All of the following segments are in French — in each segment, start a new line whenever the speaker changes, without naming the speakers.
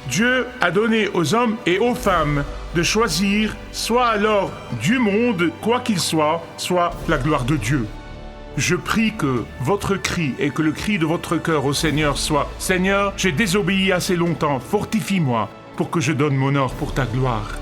Dieu a donné aux hommes et aux femmes de choisir soit alors du monde, quoi qu'il soit la gloire de Dieu. Je prie que votre cri et que le cri de votre cœur au Seigneur soit « Seigneur, j'ai désobéi assez longtemps, fortifie-moi pour que je donne mon or pour ta gloire. »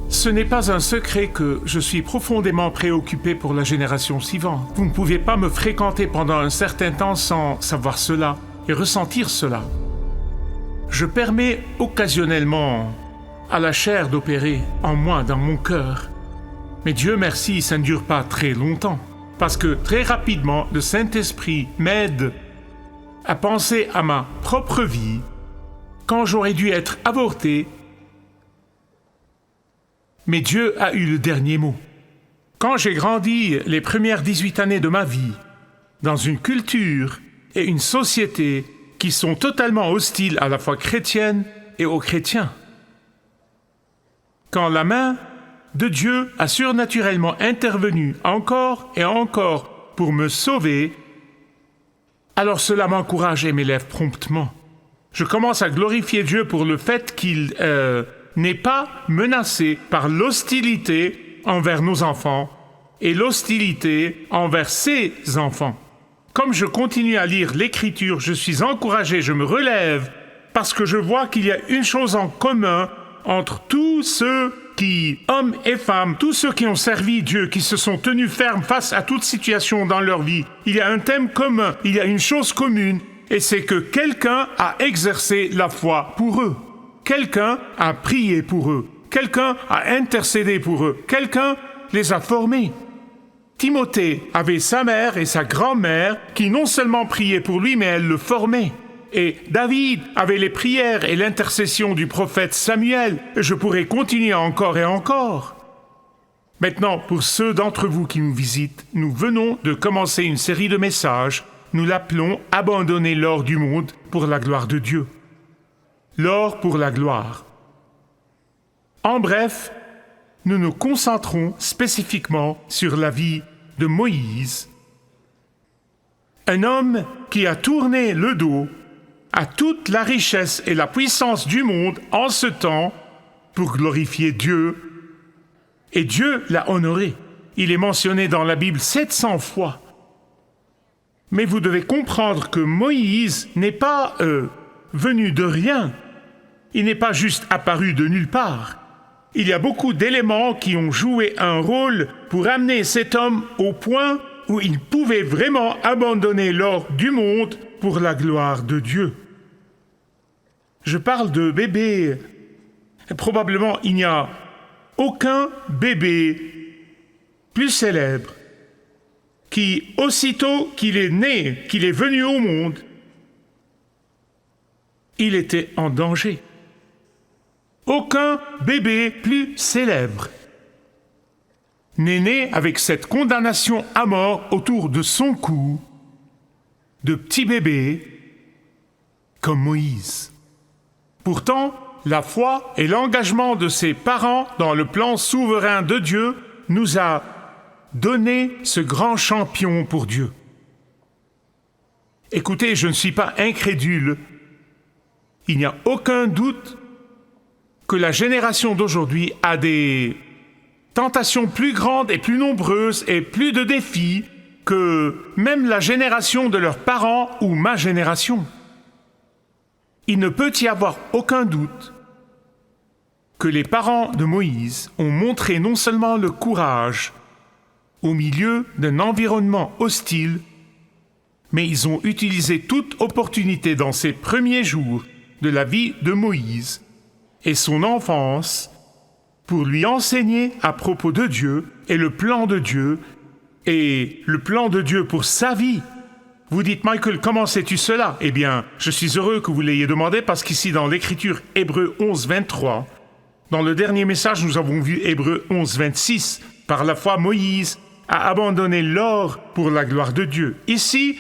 Ce n'est pas un secret que je suis profondément préoccupé pour la génération suivante. Vous ne pouvez pas me fréquenter pendant un certain temps sans savoir cela et ressentir cela. Je permets occasionnellement à la chair d'opérer en moi, dans mon cœur. Mais Dieu merci, ça ne dure pas très longtemps. Parce que très rapidement, le Saint-Esprit m'aide à penser à ma propre vie quand j'aurais dû être avorté. Mais Dieu a eu le dernier mot. Quand j'ai grandi les premières 18 années de ma vie, dans une culture et une société qui sont totalement hostiles à la foi chrétienne et aux chrétiens, quand la main de Dieu a surnaturellement intervenu encore et encore pour me sauver, alors cela m'encourage et m'élève promptement. Je commence à glorifier Dieu pour le fait qu'il n'est pas menacé par l'hostilité envers nos enfants et l'hostilité envers ses enfants. Comme je continue à lire l'Écriture, je suis encouragé, je me relève, parce que je vois qu'il y a une chose en commun entre tous ceux qui, hommes et femmes, tous ceux qui ont servi Dieu, qui se sont tenus fermes face à toute situation dans leur vie. Il y a un thème commun, il y a une chose commune, et c'est que quelqu'un a exercé la foi pour eux. Quelqu'un a prié pour eux. Quelqu'un a intercédé pour eux. Quelqu'un les a formés. Timothée avait sa mère et sa grand-mère qui non seulement priaient pour lui, mais elles le formaient. Et David avait les prières et l'intercession du prophète Samuel. Et je pourrais continuer encore et encore. Maintenant, pour ceux d'entre vous qui nous visitent, nous venons de commencer une série de messages. Nous l'appelons « Abandonner l'or du monde pour la gloire de Dieu ». L'or pour la gloire. En bref, nous nous concentrons spécifiquement sur la vie de Moïse, un homme qui a tourné le dos à toute la richesse et la puissance du monde en ce temps pour glorifier Dieu. Et Dieu l'a honoré. Il est mentionné dans la Bible 700 fois. Mais vous devez comprendre que Moïse n'est pas venu de rien. Il n'est pas juste apparu de nulle part. Il y a beaucoup d'éléments qui ont joué un rôle pour amener cet homme au point où il pouvait vraiment abandonner l'or du monde pour la gloire de Dieu. Je parle de bébés. Probablement, il n'y a aucun bébé plus célèbre qui, aussitôt qu'il est né, qu'il est venu au monde, il était en danger. Aucun bébé plus célèbre n'est né avec cette condamnation à mort autour de son cou de petit bébé comme Moïse. Pourtant, la foi et l'engagement de ses parents dans le plan souverain de Dieu nous a donné ce grand champion pour Dieu. Écoutez, je ne suis pas incrédule. Il n'y a aucun doute que la génération d'aujourd'hui a des tentations plus grandes et plus nombreuses et plus de défis que même la génération de leurs parents ou ma génération. Il ne peut y avoir aucun doute que les parents de Moïse ont montré non seulement le courage au milieu d'un environnement hostile, mais ils ont utilisé toute opportunité dans ces premiers jours de la vie de Moïse et son enfance pour lui enseigner à propos de Dieu et le plan de Dieu pour sa vie. Vous dites, Michael, comment sais-tu cela? Eh bien, je suis heureux que vous l'ayez demandé parce qu'ici, dans l'Écriture Hébreux 11, 23, dans le dernier message, nous avons vu Hébreux 11, 26. Par la foi, Moïse a abandonné l'or pour la gloire de Dieu. Ici,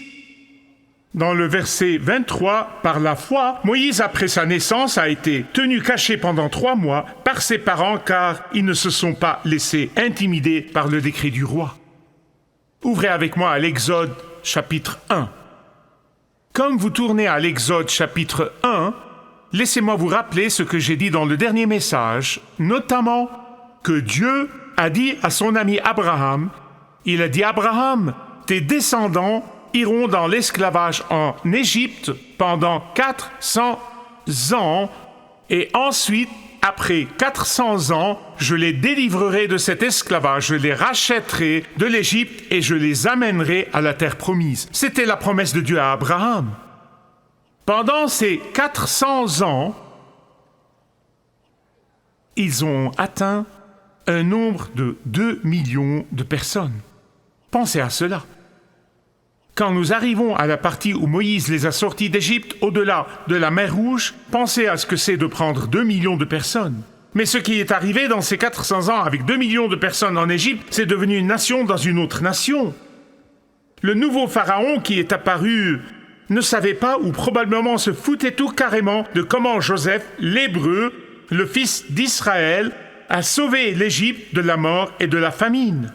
dans le verset 23, par la foi, Moïse, après sa naissance, a été tenu caché pendant 3 mois par ses parents car ils ne se sont pas laissés intimider par le décret du roi. Ouvrez avec moi à l'Exode chapitre 1. Comme vous tournez à l'Exode chapitre 1, laissez-moi vous rappeler ce que j'ai dit dans le dernier message, notamment que Dieu a dit à son ami Abraham, il a dit, Abraham, tes descendants iront dans l'esclavage en Égypte pendant 400 ans et ensuite, après 400 ans, je les délivrerai de cet esclavage, je les rachèterai de l'Égypte et je les amènerai à la terre promise. C'était la promesse de Dieu à Abraham. Pendant ces 400 ans, ils ont atteint un nombre de 2 millions de personnes. Pensez à cela. Quand nous arrivons à la partie où Moïse les a sortis d'Égypte au-delà de la mer Rouge, pensez à ce que c'est de prendre 2 millions de personnes. Mais ce qui est arrivé dans ces 400 ans avec 2 millions de personnes en Égypte, c'est devenu une nation dans une autre nation. Le nouveau pharaon qui est apparu ne savait pas ou probablement se foutait tout carrément de comment Joseph, l'Hébreu, le fils d'Israël, a sauvé l'Égypte de la mort et de la famine.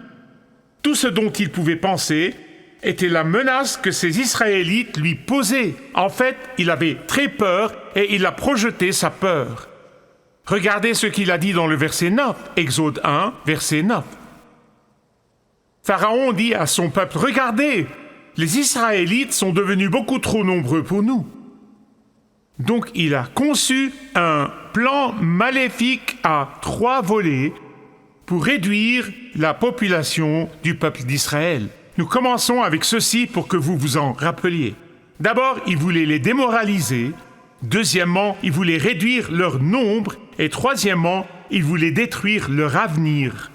Tout ce dont il pouvait penser était la menace que ces Israélites lui posaient. En fait, il avait très peur et il a projeté sa peur. Regardez ce qu'il a dit dans le verset 9, Exode 1, verset 9. Pharaon dit à son peuple, « Regardez, les Israélites sont devenus beaucoup trop nombreux pour nous. » Donc il a conçu un plan maléfique à 3 volets pour réduire la population du peuple d'Israël. Nous commençons avec ceci pour que vous vous en rappeliez. D'abord, il voulait les démoraliser. Deuxièmement, il voulait réduire leur nombre. Et troisièmement, il voulait détruire leur avenir.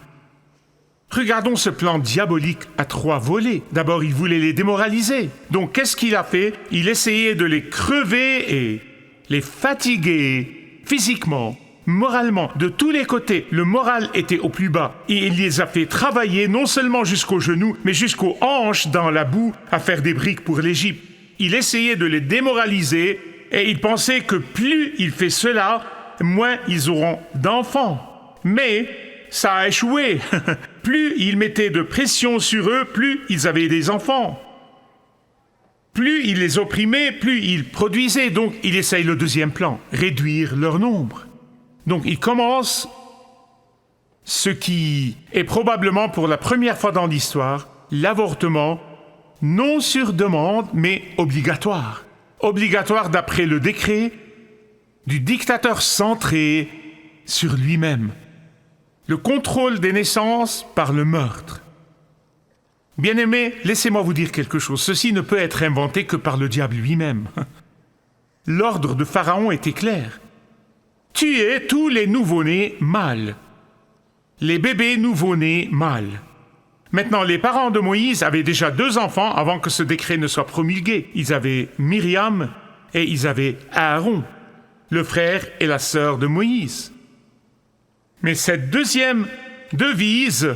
Regardons ce plan diabolique à 3 volets. D'abord, il voulait les démoraliser. Donc, qu'est-ce qu'il a fait? Il essayait de les crever et les fatiguer physiquement, moralement, de tous les côtés. Le moral était au plus bas. Et il les a fait travailler non seulement jusqu'aux genoux, mais jusqu'aux hanches dans la boue à faire des briques pour l'Égypte. Il essayait de les démoraliser et il pensait que plus il fait cela, moins ils auront d'enfants. Mais ça a échoué. Plus il mettait de pression sur eux, plus ils avaient des enfants. Plus il les opprimait, plus ils produisaient. Donc il essaye le deuxième plan, réduire leur nombre. Donc il commence ce qui est probablement pour la première fois dans l'histoire, l'avortement non sur demande, mais obligatoire. Obligatoire d'après le décret du dictateur centré sur lui-même. Le contrôle des naissances par le meurtre. Bien-aimés, laissez-moi vous dire quelque chose. Ceci ne peut être inventé que par le diable lui-même. L'ordre de Pharaon était clair. Tuez tous les nouveau-nés mâles. Les bébés nouveau-nés mâles. Maintenant, les parents de Moïse avaient déjà 2 enfants avant que ce décret ne soit promulgué. Ils avaient Myriam et ils avaient Aaron, le frère et la sœur de Moïse. Mais cette deuxième devise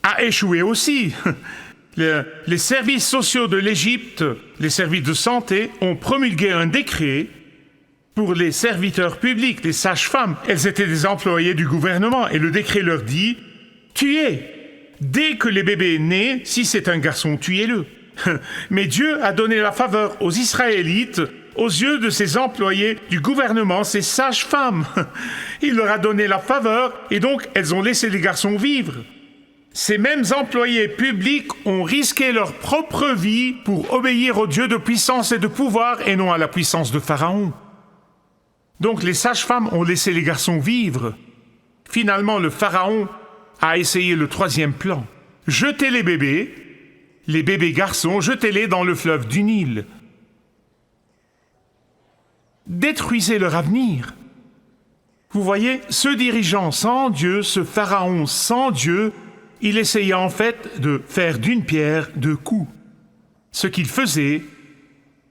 a échoué aussi. Les services sociaux de l'Égypte, les services de santé, ont promulgué un décret pour les serviteurs publics, les sages-femmes. Elles étaient des employés du gouvernement et le décret leur dit « Tuez ! Dès que les bébés naissent, si c'est un garçon, tuez-le. » Mais Dieu a donné la faveur aux Israélites aux yeux de ses employés du gouvernement, ces sages-femmes. Il leur a donné la faveur et donc elles ont laissé les garçons vivre. Ces mêmes employés publics ont risqué leur propre vie pour obéir au Dieu de puissance et de pouvoir et non à la puissance de Pharaon. Donc les sages-femmes ont laissé les garçons vivre. Finalement, le Pharaon a essayé le 3e plan. Jetez les bébés garçons, jetez-les dans le fleuve du Nil. Détruisez leur avenir. Vous voyez, ce dirigeant sans Dieu, ce Pharaon sans Dieu, il essayait en fait de faire d'une pierre 2 coups. Ce qu'il faisait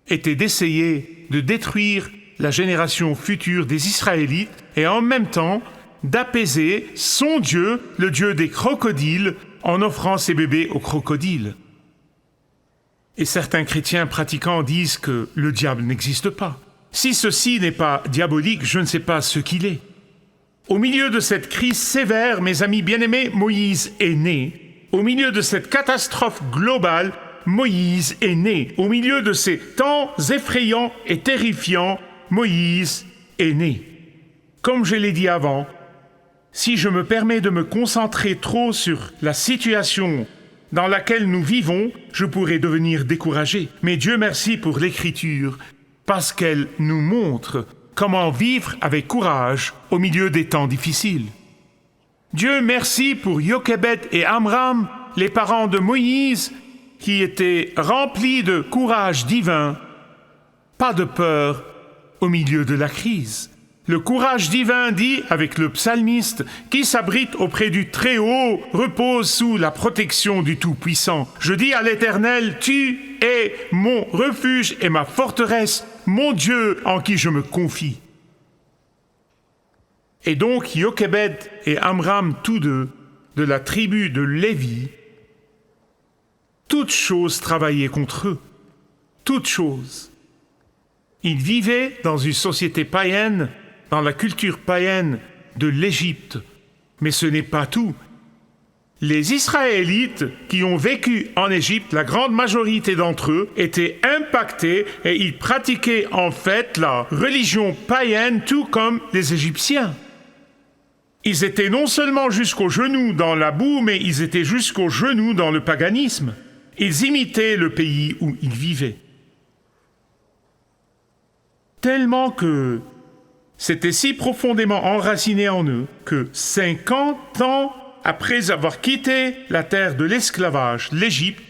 était d'essayer de détruire la génération future des Israélites et en même temps d'apaiser son Dieu, le Dieu des crocodiles, en offrant ses bébés aux crocodiles. Et certains chrétiens pratiquants disent que le diable n'existe pas. Si ceci n'est pas diabolique, je ne sais pas ce qu'il est. Au milieu de cette crise sévère, mes amis bien-aimés, Moïse est né. Au milieu de cette catastrophe globale, Moïse est né. Au milieu de ces temps effrayants et terrifiants, Moïse est né. Comme je l'ai dit avant, si je me permets de me concentrer trop sur la situation dans laquelle nous vivons, je pourrais devenir découragé. Mais Dieu merci pour l'Écriture, parce qu'elle nous montre comment vivre avec courage au milieu des temps difficiles. Dieu merci pour Jochebed et Amram, les parents de Moïse, qui étaient remplis de courage divin, pas de peur au milieu de la crise. Le courage divin dit, avec le psalmiste, qui s'abrite auprès du Très-Haut, repose sous la protection du Tout-Puissant. Je dis à l'Éternel, tu es mon refuge et ma forteresse, mon Dieu en qui je me confie. Et donc Jochebed et Amram, tous deux, de la tribu de Lévi, toutes choses travaillaient contre eux. Toutes choses. Ils vivaient dans une société païenne, dans la culture païenne de l'Égypte. Mais ce n'est pas tout. Les Israélites qui ont vécu en Égypte, la grande majorité d'entre eux, étaient impactés et ils pratiquaient en fait la religion païenne tout comme les Égyptiens. Ils étaient non seulement jusqu'aux genoux dans la boue, mais ils étaient jusqu'aux genoux dans le paganisme. Ils imitaient le pays où ils vivaient. Tellement que c'était si profondément enraciné en eux que 50 ans après avoir quitté la terre de l'esclavage, l'Égypte,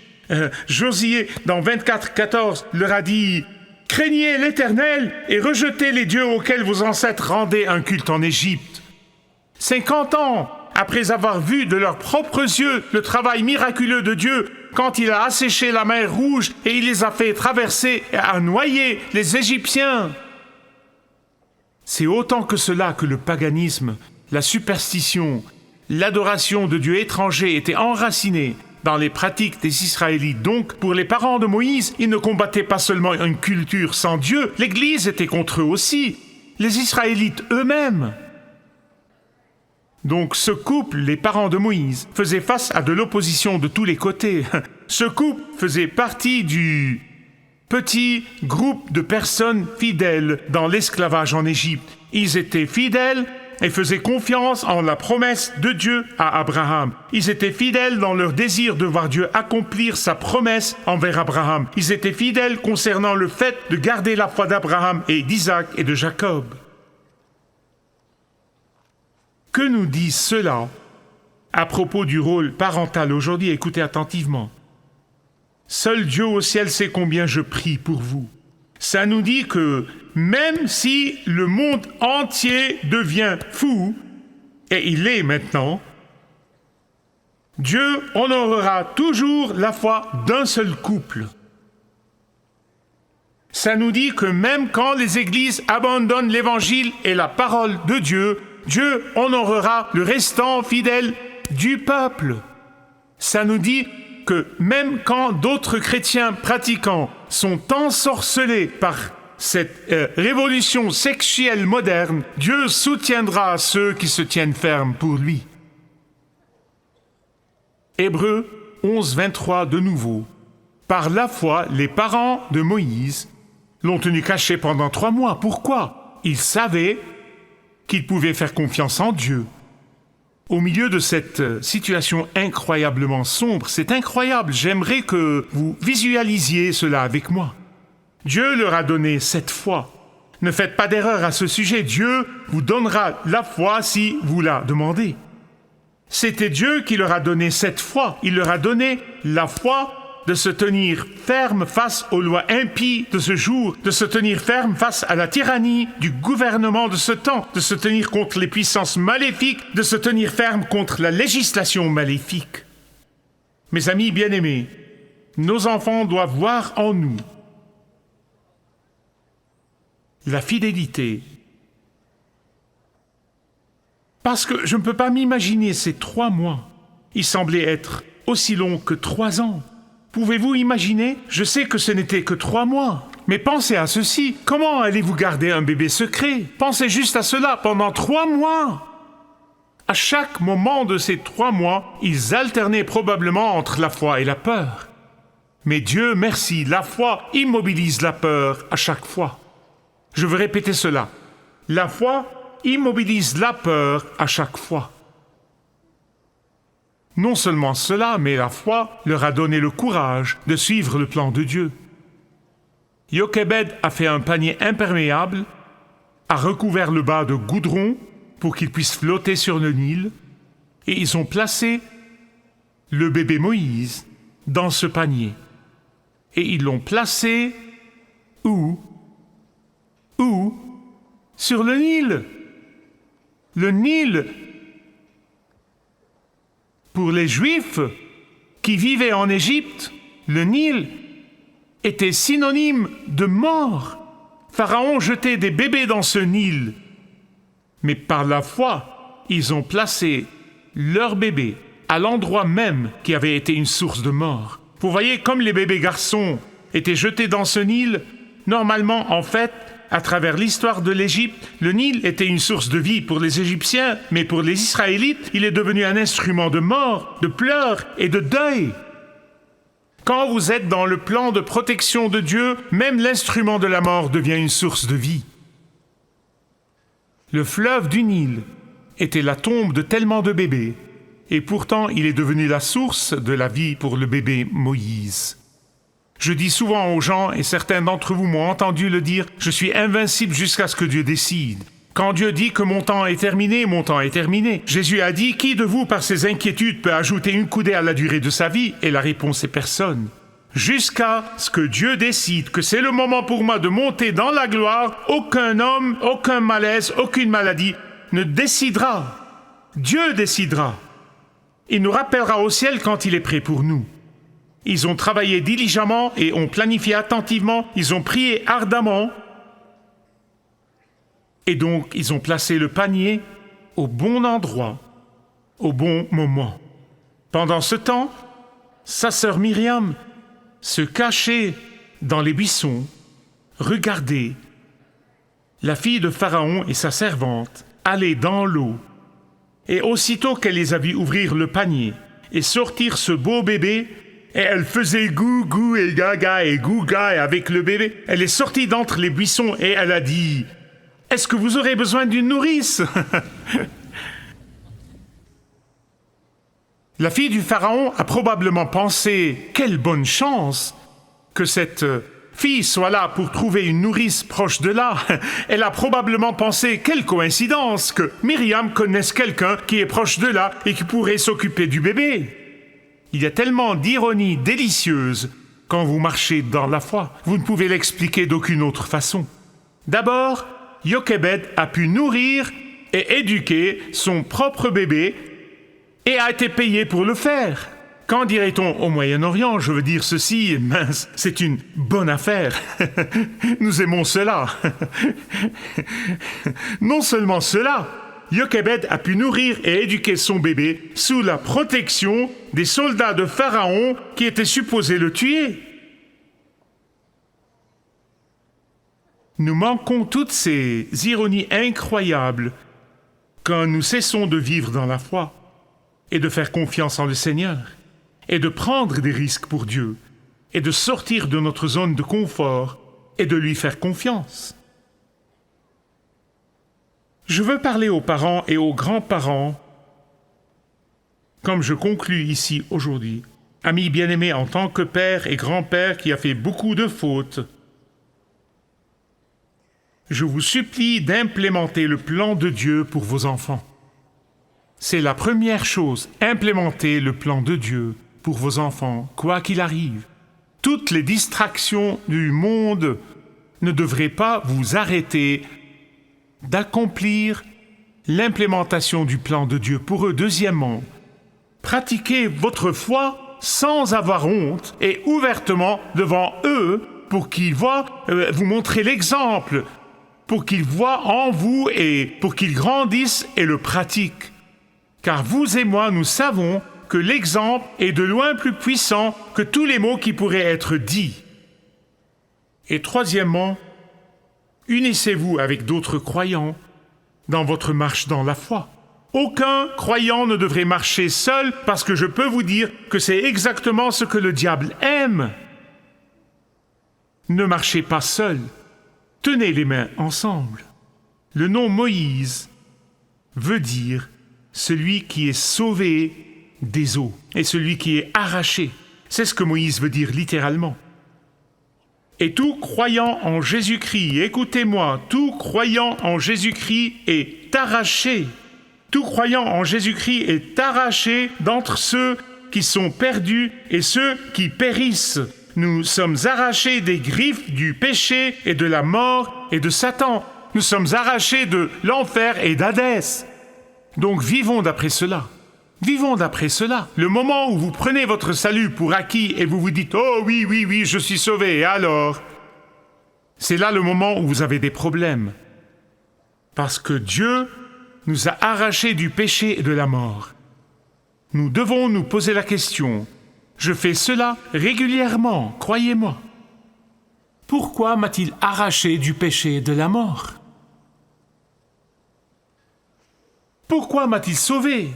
Josué, dans 24-14, leur a dit « Craignez l'Éternel et rejetez les dieux auxquels vos ancêtres rendaient un culte en Égypte. » 50 ans après avoir vu de leurs propres yeux le travail miraculeux de Dieu quand il a asséché la mer Rouge et il les a fait traverser et a noyé les Égyptiens. C'est autant que cela que le paganisme, la superstition, l'adoration de dieux étrangers étaient enracinés dans les pratiques des Israélites. Donc, pour les parents de Moïse, ils ne combattaient pas seulement une culture sans Dieu, l'Église était contre eux aussi, les Israélites eux-mêmes. Donc ce couple, les parents de Moïse, faisait face à de l'opposition de tous les côtés. Ce couple faisait partie du petit groupe de personnes fidèles dans l'esclavage en Égypte. Ils étaient fidèles et faisaient confiance en la promesse de Dieu à Abraham. Ils étaient fidèles dans leur désir de voir Dieu accomplir sa promesse envers Abraham. Ils étaient fidèles concernant le fait de garder la foi d'Abraham et d'Isaac et de Jacob. Que nous dit cela à propos du rôle parental aujourd'hui? Écoutez attentivement. Seul Dieu au ciel sait combien je prie pour vous. Ça nous dit que même si le monde entier devient fou, et il l'est maintenant, Dieu honorera toujours la foi d'un seul couple. Ça nous dit que même quand les églises abandonnent l'évangile et la parole de Dieu, Dieu honorera le restant fidèle du peuple. Ça nous dit que même quand d'autres chrétiens pratiquants sont ensorcelés par cette révolution sexuelle moderne, Dieu soutiendra ceux qui se tiennent fermes pour lui. Hébreux 11, 23 de nouveau. Par la foi, les parents de Moïse l'ont tenu caché pendant 3 mois. Pourquoi? Ils savaient qu'ils pouvaient faire confiance en Dieu. Au milieu de cette situation incroyablement sombre, c'est incroyable, j'aimerais que vous visualisiez cela avec moi. Dieu leur a donné cette foi. Ne faites pas d'erreur à ce sujet, Dieu vous donnera la foi si vous la demandez. C'était Dieu qui leur a donné cette foi, il leur a donné la foi de se tenir ferme face aux lois impies de ce jour, de se tenir ferme face à la tyrannie du gouvernement de ce temps, de se tenir contre les puissances maléfiques, de se tenir ferme contre la législation maléfique. Mes amis bien-aimés, Nos enfants doivent voir en nous la fidélité. Parce que je ne peux pas m'imaginer ces 3 mois. Ils semblaient être aussi longs que 3 ans. Pouvez-vous imaginer? Je sais que ce n'était que 3 mois. Mais pensez à ceci. Comment allez-vous garder un bébé secret? Pensez juste à cela pendant 3 mois. À chaque moment de ces 3 mois, ils alternaient probablement entre la foi et la peur. Mais Dieu merci, la foi immobilise la peur à chaque fois. Je veux répéter cela. La foi immobilise la peur à chaque fois. Non seulement cela, mais la foi leur a donné le courage de suivre le plan de Dieu. Jochebed a fait un panier imperméable, a recouvert le bas de goudron pour qu'il puisse flotter sur le Nil, et ils ont placé le bébé Moïse dans ce panier. Et ils l'ont placé où? Où? Sur le Nil. Le Nil, pour les Juifs qui vivaient en Égypte, le Nil était synonyme de mort. Pharaon jetait des bébés dans ce Nil. Mais par la foi, ils ont placé leur bébé à l'endroit même qui avait été une source de mort. Vous voyez, comme les bébés garçons étaient jetés dans ce Nil, normalement, en fait, à travers l'histoire de l'Égypte, le Nil était une source de vie pour les Égyptiens, mais pour les Israélites, il est devenu un instrument de mort, de pleurs et de deuil. Quand vous êtes dans le plan de protection de Dieu, même l'instrument de la mort devient une source de vie. Le fleuve du Nil était la tombe de tellement de bébés, et pourtant il est devenu la source de la vie pour le bébé Moïse. Je dis souvent aux gens, et certains d'entre vous m'ont entendu le dire, je suis invincible jusqu'à ce que Dieu décide. Quand Dieu dit que mon temps est terminé, mon temps est terminé. Jésus a dit, qui de vous, par ses inquiétudes, peut ajouter une coudée à la durée de sa vie? Et la réponse est personne. Jusqu'à ce que Dieu décide que c'est le moment pour moi de monter dans la gloire, aucun homme, aucun malaise, aucune maladie ne décidera. Dieu décidera. Il nous rappellera au ciel quand il est prêt pour nous. Ils ont travaillé diligemment et ont planifié attentivement, ils ont prié ardemment. Et donc, ils ont placé le panier au bon endroit, au bon moment. Pendant ce temps, sa sœur Myriam se cachait dans les buissons, regardait la fille de Pharaon et sa servante aller dans l'eau. Et aussitôt qu'elle les a vus ouvrir le panier et sortir ce beau bébé, et elle faisait gou et gaga avec le bébé, elle est sortie d'entre les buissons et elle a dit « Est-ce que vous aurez besoin d'une nourrice ?» La fille du Pharaon a probablement pensé « Quelle bonne chance que cette fille soit là pour trouver une nourrice proche de là. » Elle a probablement pensé « Quelle coïncidence que Myriam connaisse quelqu'un qui est proche de là et qui pourrait s'occuper du bébé. » Il y a tellement d'ironie délicieuse quand vous marchez dans la foi. Vous ne pouvez l'expliquer d'aucune autre façon. D'abord, Jochebed a pu nourrir et éduquer son propre bébé et a été payé pour le faire. Qu'en dirait-on au Moyen-Orient? Je veux dire ceci, mince, c'est une bonne affaire. Nous aimons cela. Non seulement cela, Jochebed a pu nourrir et éduquer son bébé sous la protection des soldats de Pharaon qui étaient supposés le tuer. Nous manquons toutes ces ironies incroyables quand nous cessons de vivre dans la foi et de faire confiance en le Seigneur et de prendre des risques pour Dieu et de sortir de notre zone de confort et de lui faire confiance. Je veux parler aux parents et aux grands-parents, comme je conclus ici aujourd'hui. Amis bien-aimés, en tant que père et grand-père qui a fait beaucoup de fautes, je vous supplie d'implémenter le plan de Dieu pour vos enfants. C'est la première chose, implémenter le plan de Dieu pour vos enfants, quoi qu'il arrive. Toutes les distractions du monde ne devraient pas vous arrêter d'accomplir l'implémentation du plan de Dieu pour eux. Deuxièmement, pratiquez votre foi sans avoir honte et ouvertement devant eux pour qu'ils voient, vous montrer l'exemple, pour qu'ils voient en vous et pour qu'ils grandissent et le pratiquent. Car vous et moi, nous savons que l'exemple est de loin plus puissant que tous les mots qui pourraient être dits. Et troisièmement, unissez-vous avec d'autres croyants dans votre marche dans la foi. Aucun croyant ne devrait marcher seul parce que je peux vous dire que c'est exactement ce que le diable aime. Ne marchez pas seul, tenez les mains ensemble. Le nom Moïse veut dire celui qui est sauvé des eaux et celui qui est arraché. C'est ce que Moïse veut dire littéralement. Et tout croyant en Jésus-Christ, écoutez-moi, tout croyant en Jésus-Christ est arraché. Tout croyant en Jésus-Christ est arraché d'entre ceux qui sont perdus et ceux qui périssent. Nous sommes arrachés des griffes du péché et de la mort et de Satan. Nous sommes arrachés de l'enfer et d'Hadès. Donc vivons d'après cela. Vivons d'après cela. Le moment où vous prenez votre salut pour acquis et vous vous dites « Oh oui, oui, oui, je suis sauvé, et alors ?» C'est là le moment où vous avez des problèmes. Parce que Dieu nous a arrachés du péché et de la mort. Nous devons nous poser la question « Je fais cela régulièrement, croyez-moi. » Pourquoi m'a-t-il arraché du péché et de la mort? Pourquoi m'a-t-il sauvé?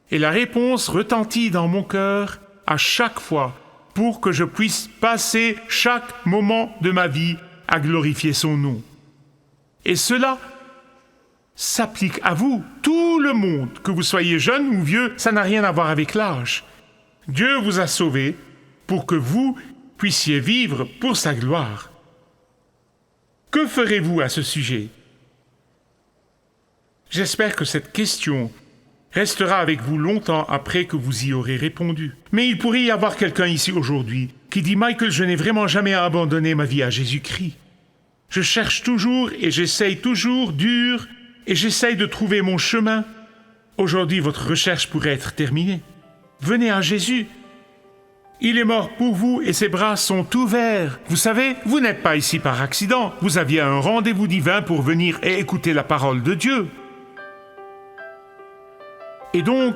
Et la réponse retentit dans mon cœur à chaque fois pour que je puisse passer chaque moment de ma vie à glorifier son nom. Et cela s'applique à vous, tout le monde, que vous soyez jeune ou vieux, ça n'a rien à voir avec l'âge. Dieu vous a sauvé pour que vous puissiez vivre pour sa gloire. Que ferez-vous à ce sujet? J'espère que cette question restera avec vous longtemps après que vous y aurez répondu. Mais il pourrait y avoir quelqu'un ici aujourd'hui qui dit « Michael, je n'ai vraiment jamais abandonné ma vie à Jésus-Christ. Je cherche toujours et j'essaye toujours dur et j'essaye de trouver mon chemin. Aujourd'hui, votre recherche pourrait être terminée. Venez à Jésus. Il est mort pour vous et ses bras sont ouverts. Vous savez, vous n'êtes pas ici par accident. Vous aviez un rendez-vous divin pour venir et écouter la parole de Dieu. Et donc,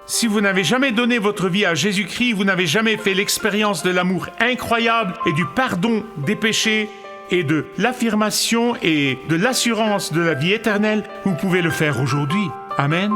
si vous n'avez jamais donné votre vie à Jésus-Christ, vous n'avez jamais fait l'expérience de l'amour incroyable et du pardon des péchés et de l'affirmation et de l'assurance de la vie éternelle, vous pouvez le faire aujourd'hui. Amen.